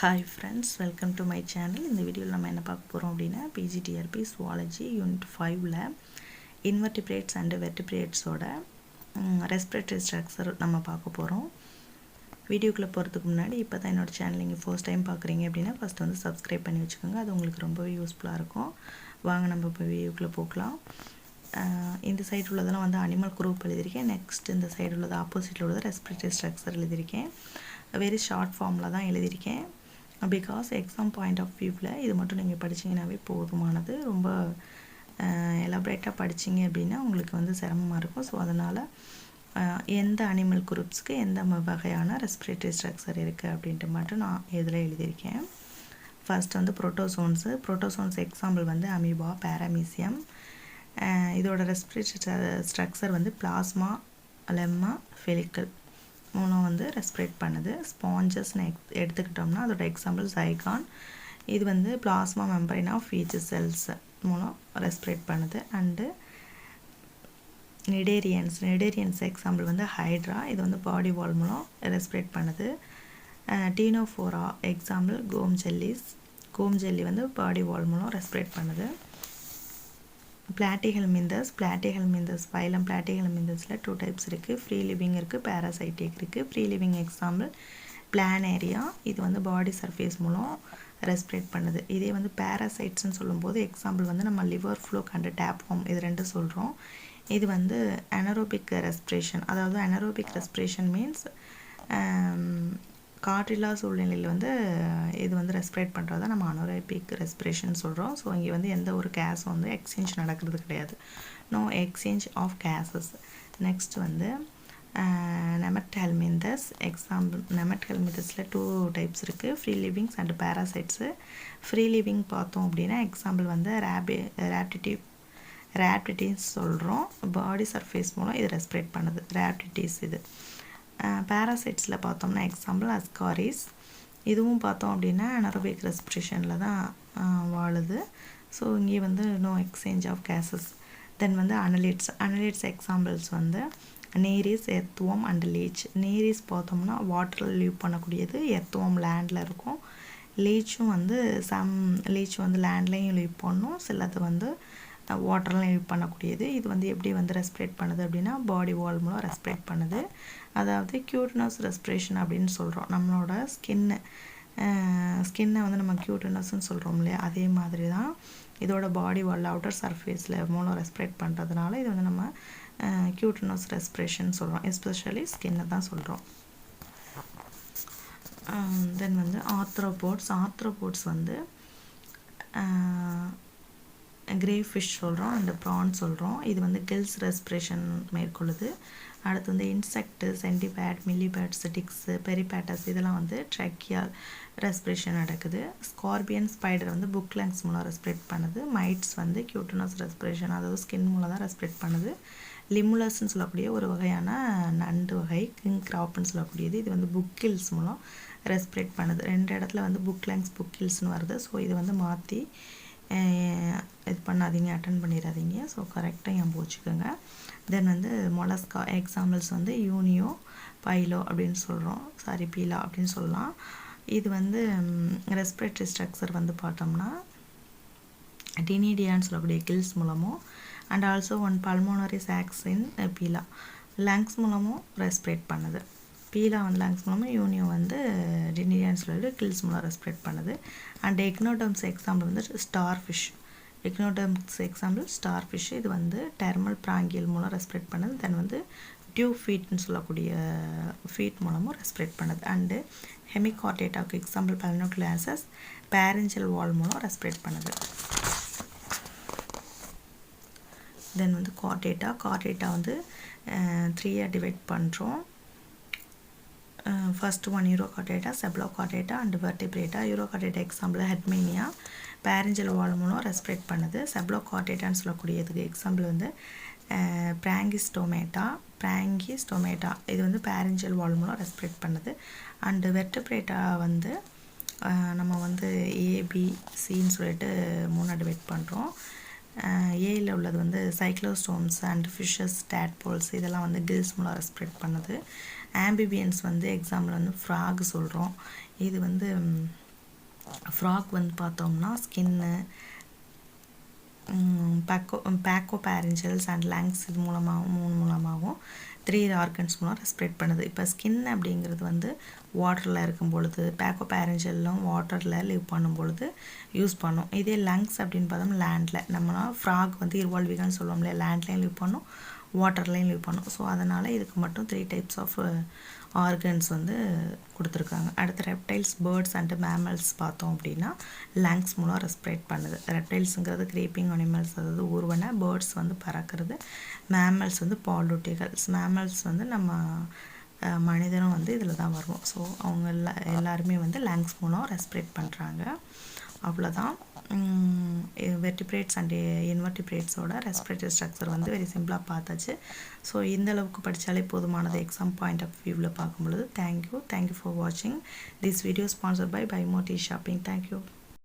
Hi friends, welcome to my channel. இந்த வீடியோவில் நம்ம என்ன பார்க்க போகிறோம் அப்படின்னா PGTRP Zoology Unit 5ல invertebrates and vertebrates-ஓட respiratory structure நம்ம பார்க்க போகிறோம். வீடியோக்குள்ளே போகிறதுக்கு முன்னாடி இப்போ தான் என்னோடய சேனல் நீங்கள் ஃபர்ஸ்ட் டைம் பார்க்குறீங்க அப்படின்னா ஃபஸ்ட் வந்து சப்ஸ்கிரைப் பண்ணி வச்சுக்கோங்க. அது உங்களுக்கு ரொம்பவே யூஸ்ஃபுல்லாக இருக்கும். வாங்க நம்ம இப்போ வீடியோக்குள்ளே போகலாம். இந்த சைடு உள்ளதெல்லாம் வந்து அனிமல் குரூப் எழுதியிருக்கேன். நெக்ஸ்ட் இந்த சைடு உள்ளது ஆப்போசிட்டில் உள்ளது ரெஸ்பிரேட்டரி ஸ்ட்ரக்சர் எழுதியிருக்கேன். வெரி ஷார்ட் ஃபார்மில் தான் எழுதியிருக்கேன். பிகாஸ் எக்ஸாம் பாயிண்ட் ஆஃப் வியூவில் இது மட்டும் நீங்கள் படிச்சிங்கனாவே போதுமானது. ரொம்ப எலாபரேட்டாக படிச்சிங்க அப்படின்னா உங்களுக்கு வந்து சிரமமாக இருக்கும். ஸோ அதனால் எந்த அனிமல் குரூப்ஸ்க்கு எந்த வகையான ரெஸ்பிரேட்டரி ஸ்ட்ரக்சர் இருக்குது அப்படின்ட்டு மட்டும் நான் இதில் எழுதியிருக்கேன். ஃபர்ஸ்ட் வந்து ப்ரோட்டோசோன்ஸ் எக்ஸாம்பிள் வந்து அமீபா, பேராமீசியம். இதோட ரெஸ்பிரேட்டரி ஸ்ட்ரக்சர் வந்து பிளாஸ்மா, லெம்மா, ஃபெலிக்கல் மூலம் வந்து ரெஸ்பிரேட் பண்ணுது. ஸ்பாஞ்சஸ்னு எடுத்துக்கிட்டோம்னா அதோட எக்ஸாம்பிள் ஜைகான். இது வந்து plasma membrane of each cells மூலம் ரெஸ்பிரேட் பண்ணுது. அண்டு நெடேரியன்ஸ் எக்ஸாம்பிள் வந்து ஹைட்ரா. இது வந்து பாடி வால் மூலம் ரெஸ்பிரேட் பண்ணுது. டீனோஃபோரா எக்ஸாம்பிள் கோம் ஜெல்லி வந்து பாடி வால் மூலம் ரெஸ்பிரேட் பண்ணுது. பிளாட்டிஹெல்மிந்தஸ் ஃபைலம் பிளாட்டிஹெல்மிந்தஸில் 2 டைப்ஸ் இருக்குது. ஃப்ரீ லிவிங் இருக்குது, பேராசைட்டிக் இருக்குது. Free living example Planaria. இது வந்து பாடி சர்ஃபேஸ் மூலம் ரெஸ்பிரேட் பண்ணுது. இதே வந்து பேராசைட்ஸ்ன்னு சொல்லும்போது எக்ஸாம்பிள் வந்து நம்ம லிவர் ஃப்ளூக் அண்ட் டேப்வார்ம் இது ரெண்டும் சொல்கிறோம். இது வந்து அனரோபிக் ரெஸ்பிரேஷன். அதாவது அனரோபிக் ரெஸ்பிரேஷன் மீன்ஸ் காற்றில்லா சூழ்நிலையில் வந்து இது வந்து ரெஸ்பிரேட் பண்ணுறதா நம்ம அனரோபிக் ரெஸ்பிரேஷன் சொல்கிறோம். ஸோ இங்கே வந்து எந்த ஒரு கேஸும் வந்து எக்ஸ்சேஞ்ச் நடக்கிறது கிடையாது. No exchange of gases. Next வந்து நெமட்ஹெல்மிந்தஸ் எக்ஸாம்பிள். நெமட்ஹெல்மிந்தஸில் 2 டைப்ஸ் இருக்குது, free livings and parasites. Free living பார்த்தோம் அப்படின்னா எக்ஸாம்பிள் வந்து ரேப்டிட்டிஸ் சொல்கிறோம். பாடி சர்ஃபேஸ் மூலம் இது ரெஸ்பிரேட் பண்ணுது, ரேப்டிட்டிஸ் இது. பேராசைட்ஸில் பார்த்தோம்னா எக்ஸாம்பிள் அஸ்காரிஸ். இதுவும் பார்த்தோம் அப்படின்னா அனரோபிக் ரெஸ்பிரேஷனில் தான் வாழுது. ஸோ இங்கே வந்து நோ எக்ஸ்சேஞ்ச் ஆஃப் கேஸஸ். தென் வந்து அனலிட்ஸ் எக்ஸாம்பிள்ஸ் வந்து நேரிஸ், எர்த்வார்ம் அண்ட் லீச். நேரிஸ் பார்த்தோம்னா வாட்டரில் லீவ் பண்ணக்கூடியது, எர்த்வார்ம் லேண்டில் இருக்கும். லீச்சும் வந்து லீச் வந்து லேண்ட்லேயும் லீவ் பண்ணும், சிலது வந்து வாட்டர்லாம் லீவ் பண்ணக்கூடியது. இது வந்து எப்படி வந்து ரெஸ்பிரேட் பண்ணுது அப்படின்னா பாடி வால் மூலம் ரெஸ்பிரேட் பண்ணுது. அதாவது கியூட்னஸ் ரெஸ்பிரேஷன் அப்படின்னு சொல்கிறோம். நம்மளோட ஸ்கின்னை வந்து நம்ம கியூட்னஸ்ன்னு சொல்கிறோம் இல்லையா, அதே மாதிரி தான் இதோட பாடி வால் அவுட்டர் சர்ஃபேஸில் மூலம் ரெஸ்பிரேட் பண்ணுறதுனால இது வந்து நம்ம கியூட்னஸ் ரெஸ்பிரேஷன் சொல்கிறோம். எஸ்பெஷலி ஸ்கின்னை தான் சொல்கிறோம். தென் வந்து ஆர்த்ரோபோட்ஸ் வந்து கிரே ஃபிஷ் சொல்கிறோம் அண்ட் ப்ரான் சொல்கிறோம். இது வந்து கில்ஸ் ரெஸ்பிரேஷன் மேற்கொள்ளுது. அடுத்து வந்து இன்செக்ட்டு, சென்டிபேட், மில்லிபேட்ஸ், டிக்ஸு, பெரிபேட்டஸ் இதெல்லாம் வந்து ட்ரக்கியால் ரெஸ்பிரேஷன் நடக்குது. ஸ்கார்பியன், ஸ்பைடர் வந்து புக் லங்ஸ் மூலம் ரெஸ்பிரேட் பண்ணுது. மைட்ஸ் வந்து கியூட்டனஸ் ரெஸ்பிரேஷன், அதாவது ஸ்கின் மூலம் தான் ரெஸ்பிரேட் பண்ணுது. லிமுலஸ்ன்னு சொல்லக்கூடிய ஒரு வகையான நண்டு வகை, கிங் கிராப்னு சொல்லக்கூடியது, இது வந்து புக்கில்ஸ் மூலம் ரெஸ்பிரேட் பண்ணுது. 2 இடத்துல வந்து புக் லங்ஸ் புக்கில்ஸ்னு வருது. ஸோ இது வந்து மாற்றி இது பண்ணாதீங்க, அட்டன் பண்ணிடாதீங்க. ஸோ கரெக்டாக ஞாபகம் வச்சுக்கோங்க. தென் வந்து மொலஸ்கா எக்ஸாம்பிள்ஸ் வந்து யூனியோ, பைலோ அப்படின்னு சொல்கிறோம், பீலா அப்படின்னு சொல்லலாம். இது வந்து ரெஸ்பிரேட்டரி ஸ்ட்ரக்சர் வந்து பார்த்தோம்னா டினிடியான்னு சொல்லக்கூடிய கில்ஸ் மூலமும் and also pulmonary socks in Beela lungs மூலமும் ரெஸ்பிரேட் பண்ணுது. பீலா வந்து லங்ஸ் மூலமாக, யூனியோ வந்து டினிடியான்னு சொல்லிட்டு கில்ஸ் மூலம் ரெஸ்பிரேட் பண்ணுது. அண்ட் எக்னோடர்ம்ஸ் எக்ஸாம்பிள் வந்து ஸ்டார் ஃபிஷ். இது வந்து டெர்மல் பிராங்கியல் மூலம் ரெஸ்பிரேட் பண்ணுது. தென் வந்து டியூப் ஃபீட்னு சொல்லக்கூடிய ஃபீட் மூலமும் ரெஸ்பிரேட் பண்ணுது. அண்டு ஹெமிகார்டேட்டாவுக்கு எக்ஸாம்பிள் பல்னோக்ளாசஸ் பேரஞ்சல் வால் மூலம் ரெஸ்பிரேட் பண்ணுது. தென் வந்து கார்டேட்டா வந்து 3 டிவைட் பண்ணுறோம். First one Urochordata, Cephalochordata and Vertebrata. Urochordata example Herdmania, பேரஞ்சல் வால் மூலம் ரெஸ்பிரேட் பண்ணுது. செப்லோகார்டேட்டான்னு சொல்லக்கூடியதுக்கு எக்ஸாம்பிள் வந்து பிராங்கிஸ்டோமேட்டா. இது வந்து பேரஞ்சல் வால் மூலம் ரெஸ்பிரேட் பண்ணுது. அண்டு வெர்டிபிரேட்டா வந்து நம்ம வந்து ஏபிசின்னு சொல்லிட்டு 3 டிவைட் பண்ணுறோம். ஏயில் உள்ளது வந்து சைக்ளோஸ்டோம்ஸ் அண்ட் ஃபிஷஸ், டேட்போல்ஸ் இதெல்லாம் வந்து கில்ஸ் மூலம் ரெஸ்பிரேட் பண்ணுது. ஆம்பிபியன்ஸ் வந்து எக்ஸாம்பிள் வந்து ஃப்ராக் சொல்கிறோம். இது வந்து ஃப்ராக் வந்து பார்த்தோம்னா ஸ்கின்னு, பேக்கோபேரஞ்சல்ஸ் அண்ட் லங்ஸ் இது மூலமாகவும் 3 மூலமாகவும் 3 ஆர்கன்ஸ் மூலம் ரெஸ்பிரேட் பண்ணுது. இப்போ ஸ்கின் அப்படிங்கிறது வந்து வாட்டரில் இருக்கும் பொழுது, பேக்கோபேரஞ்சலும் வாட்டரில் லிவ் பண்ணும் பொழுது யூஸ் பண்ணும். இதே லங்ஸ் அப்படின்னு பார்த்தோம்னா லேண்டில், நம்மளா ஃப்ராக் வந்து இர்வால்விகான்னு சொல்லுவோம் இல்லையா, லேண்ட்லேயும் லிவ் பண்ணும், வாட்டர்லேயும் லிவ் பண்ணும். ஸோ அதனால் இதுக்கு மட்டும் 3 டைப்ஸ் ஆஃப் ஆர்கன்ஸ் வந்து கொடுத்துருக்காங்க. அடுத்து ரெப்டைல்ஸ், பேர்ட்ஸ் அண்டு மேமல்ஸ் பார்த்தோம் அப்படின்னா லங்ஸ் மூலம் ரெஸ்பிரேட் பண்ணுது. ரெப்டைல்ஸுங்கிறது கிரீப்பிங் அனிமல்ஸ், அதாவது ஊர்வன. பேர்ட்ஸ் வந்து பறக்கிறது. மேமல்ஸ் வந்து பாலூட்டிகள்ஸ். மேமல்ஸ் வந்து நம்ம மனிதனும் வந்து இதில் தான் வருவோம். ஸோ அவங்க எல்லாருமே வந்து லங்ஸ் மூலம் ரெஸ்பிரேட் பண்ணுறாங்க. அவ்வளோதான். வெர்டிபிரேட்ஸ் அண்ட் இன்வெர்டிபிரேட்ஸோட ரெஸ்பிரேட்டரி ஸ்ட்ரக்சர் வந்து வெரி சிம்பிளாக பார்த்தாச்சு. ஸோ இந்த அளவுக்கு படித்தாலே போதுமானது எக்ஸாம் பாயிண்ட் ஆஃப் வியூவில் பார்க்கும்பொழுது. தேங்க்யூ ஃபார் வாட்சிங் this video. Sponsored by Moti shopping. Thank you.